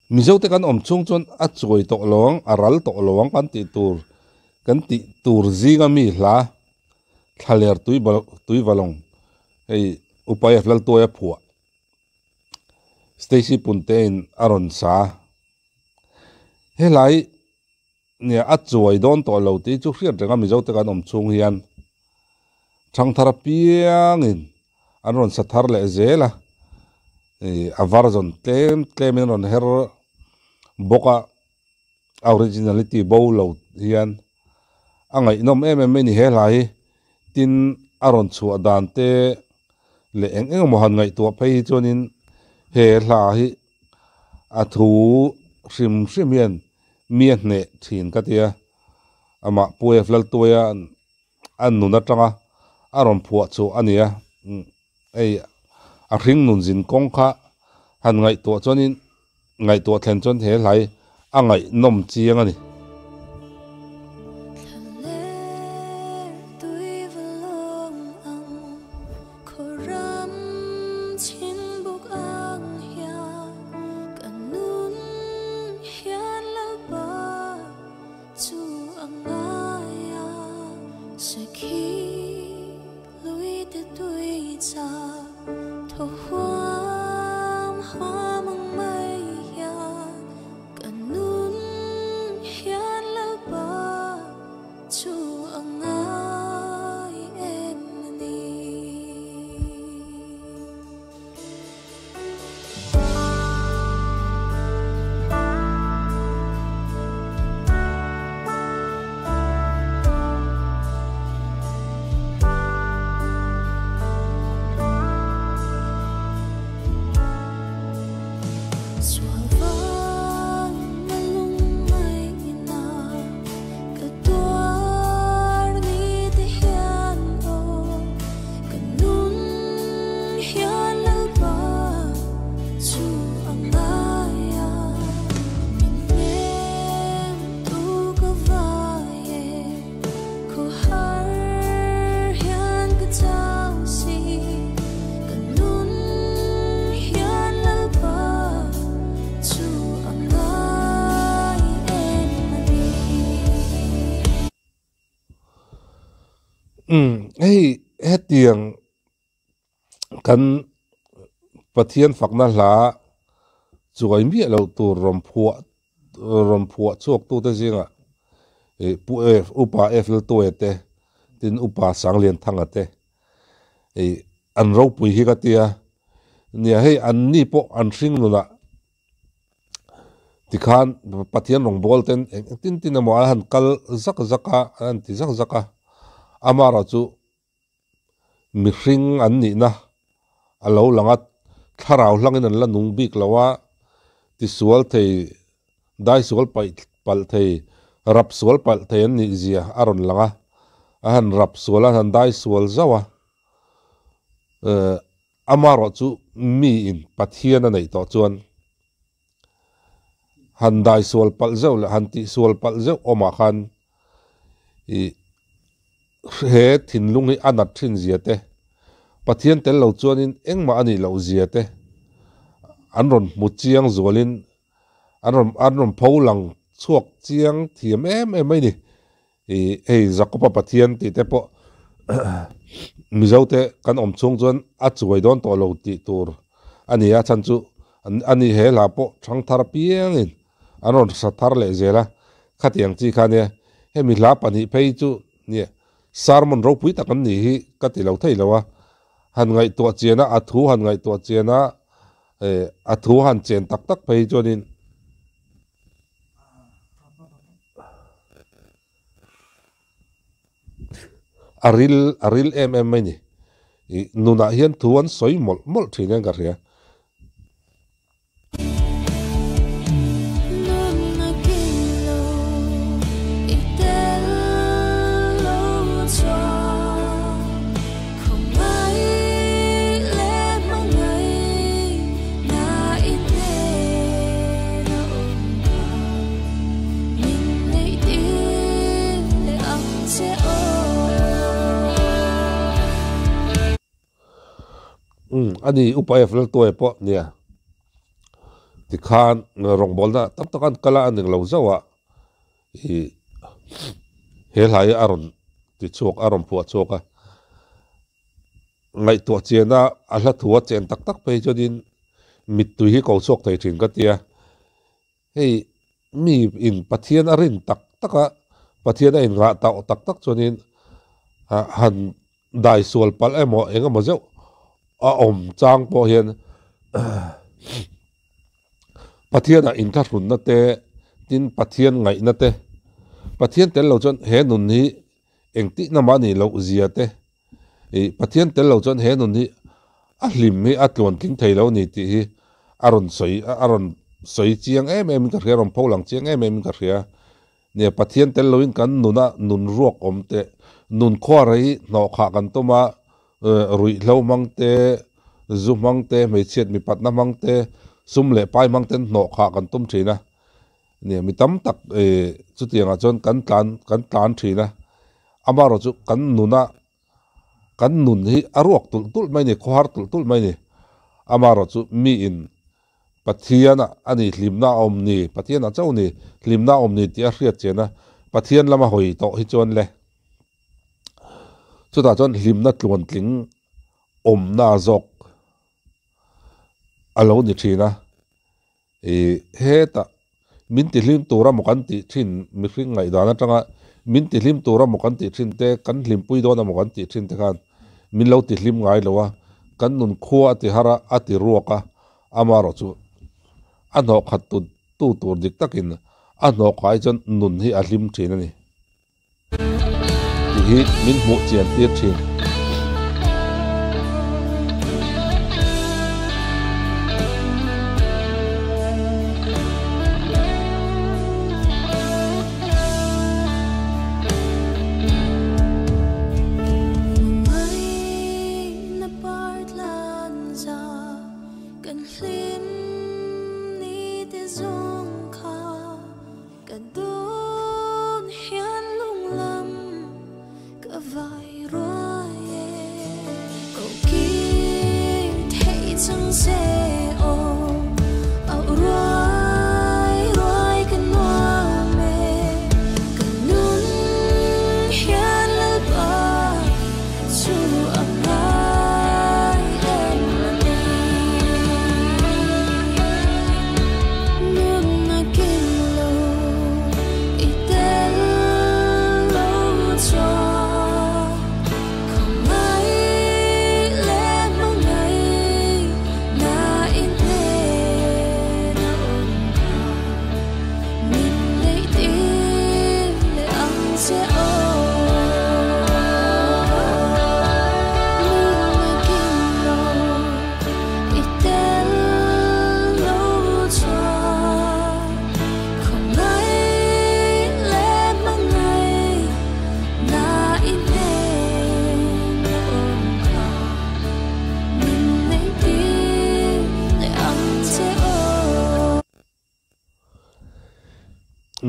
mizo te kan om chung chon a choi to lawang aral to lawang kan ti tur zinga mi hla thaler tui walong ei upai flal toya phua Stacy Puntain aron sa helai nia a choi don to lo ti chu hriat renga mizo te kan om chung hian thang thara piangin aron sathar le zela avarzon tlemin ron her boka originality bolo hian angai nom em ni helai tin aron chu adante le eng mo han ngai to phei chonin he hla hi athu sim simian mian ne thin katia ama pue flal toya an nu na tanga aron phua chu ania ei a ring nun jin kong kha han ngai to chonin ngai to thlen chon he lai angai nom chiang ani hey hetiang kan pathian fakna hla chuai mi lo tur rom phua chuak tu te zinga pu f upa f l to ete tin upa sang lian thanga te an ro pui hi ka tia nia hey an ni po an hring nuna tikhan pathian rong bol ten tin mo han kal zaka an ti zaka amara chu mi hring an ni na alo langat tharau hlangin an la nung bik lawa ti sual thei dai sual pal thei rap sual pal thei an ni zia aron langa han rap sual han dai sual zawa amara chu mi in pathian nei to chuan han dai sual pal zau la han ti sual pal zau oma khan he thin lungi anat thin ziate pathian tel lo chuanin engma ani lo ziate anron mu chiang zualin anron pholang chuak chiang thiam em mai ni ei zakopa pathian ti te po mizote kan om chung chuan a chuai don to lo ti tur ani a chan chu ani he la po thang thar piangin anron sathar le zela khatiang chi khane he mi hla pani phei chu ni sarmon ro pui takan ni hi ka ti lo thei lawa han ngai to chena athu han ngai to chena athu han chen tak phei chonin aril em mai ni nuna hian thuan soi mol thinen ka ria ani upaya flal to po nia ti khan rong bol na tam takan kala an lo zawa I he lai aron ti chok aron pu choka ngai to chena a hla thuwa chen tak tak pe chodin mit tu hi ko chok thei thin ka tia hei mi in pathian arin tak taka pathian a in ra ta tak tak chonin han dai sual pal emo enga mo zeu a om chang po hian pathian a in tha run na te tin pathian ngai na te pathian tel lo chon he nun hi engti na mani lo zia te pathian tel lo chon he nun hi a hlim hi a tlon tling thei lo ni ti hi aron soi chiang em ka hria rom pholang chiang em ka hria ne pathian tel lo in kan nuna nun ruak om te nun khwari no kha kan toma rui lo mang te zu mang te me chet mi pat na mang te sum le pai mang ten no kha kan tum thina ne mi tam tak chu tianga chon kan tlan thina amaro chu kan nuna kan nun hi aruak tul mai ni khwar tul mai ni amaro chu mi in pathiana ani hlimna om ni pathiana chau ni hlimna om ni tia hriat chena pathian lama hoi to hi chon le chu ta chon hlimna tlon tling om na zok alo ni thina he ta min ti hlim tura mokan ti thin mi hring ngai dana tanga min ti hlim tura mokan ti thin te kan hlim pui do na mokan ti thin te kan min lo ti hlim ngai lowa kan nun khuwa ti hara ati ruaka amaro chu ano khat tu tur dik takin ano kai chon nun hi a hlim thina ni ti hi min mu chian ti thin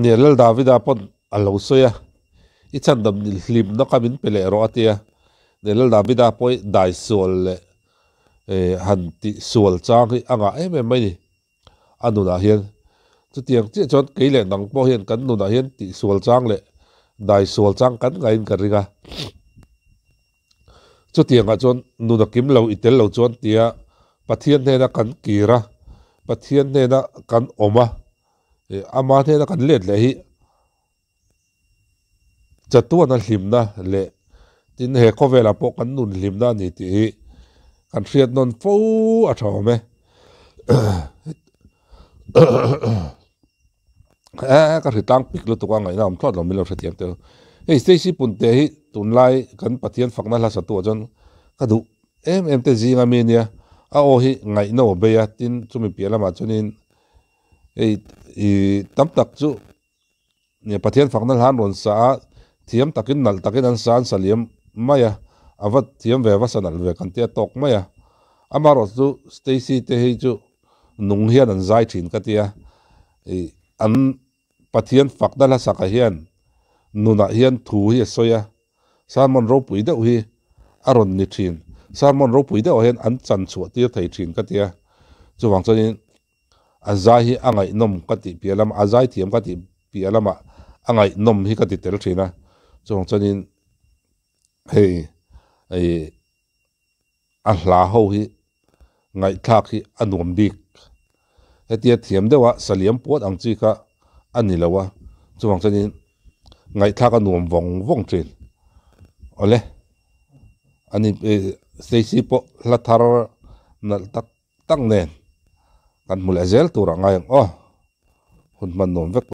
Nelal Davida pon alo soya ichan dam hlim na kamin pele ro atia Nelal Davida poi dai sol le han ti sol chang hi anga em mai ni anuna hian chu tiang che chon keile nang po hian kan nuna hian ti sol chang le dai sol chang kan ngain kariga chu tiang a chon nuna kim lo itel lo chon tia pathian ne na kan kira pathian ne na kan oma ama the na kan let le hi chatuan a hlimna le tin he ko vela po kan nun hlimna ni ti kan hriat non fo a thawme ka ritang pik lu tukang ngai nam thlot lo milo thatiam te hey Stacy punte hi tunlai kan pathian fakna la satu jon ka du em te zinga menia a o hi ngai no be ya tin chumi piala ma chunin tam tak chu ne pathian fakna han ron sa thiam takin nal takin an san saliam maya avat thiam ve va sanal ve kan te tok maya amaro chu Stacy te hi chu nung hian an zai thin ka tia an pathian fakna la saka hian nuna hian thu hi soya sarmon ro pui deuh hi aron ni thin sarmon ro pui deuh hian an chan chu tir thei thin ka tia chuwang chunin azai hi angai nom kati pialam azai thiam kati pialama angai nom hi kati tel thina chong chanin hei ai ahla ho hi ngai thak hi anuam bik hetia thiam dewa saliam pot ang chi kha anilawa chuang chanin ngai thak anuam vong trin ole ani seisi po lathar nal tak tang nen kan mul azel tura ngai hun man nom vek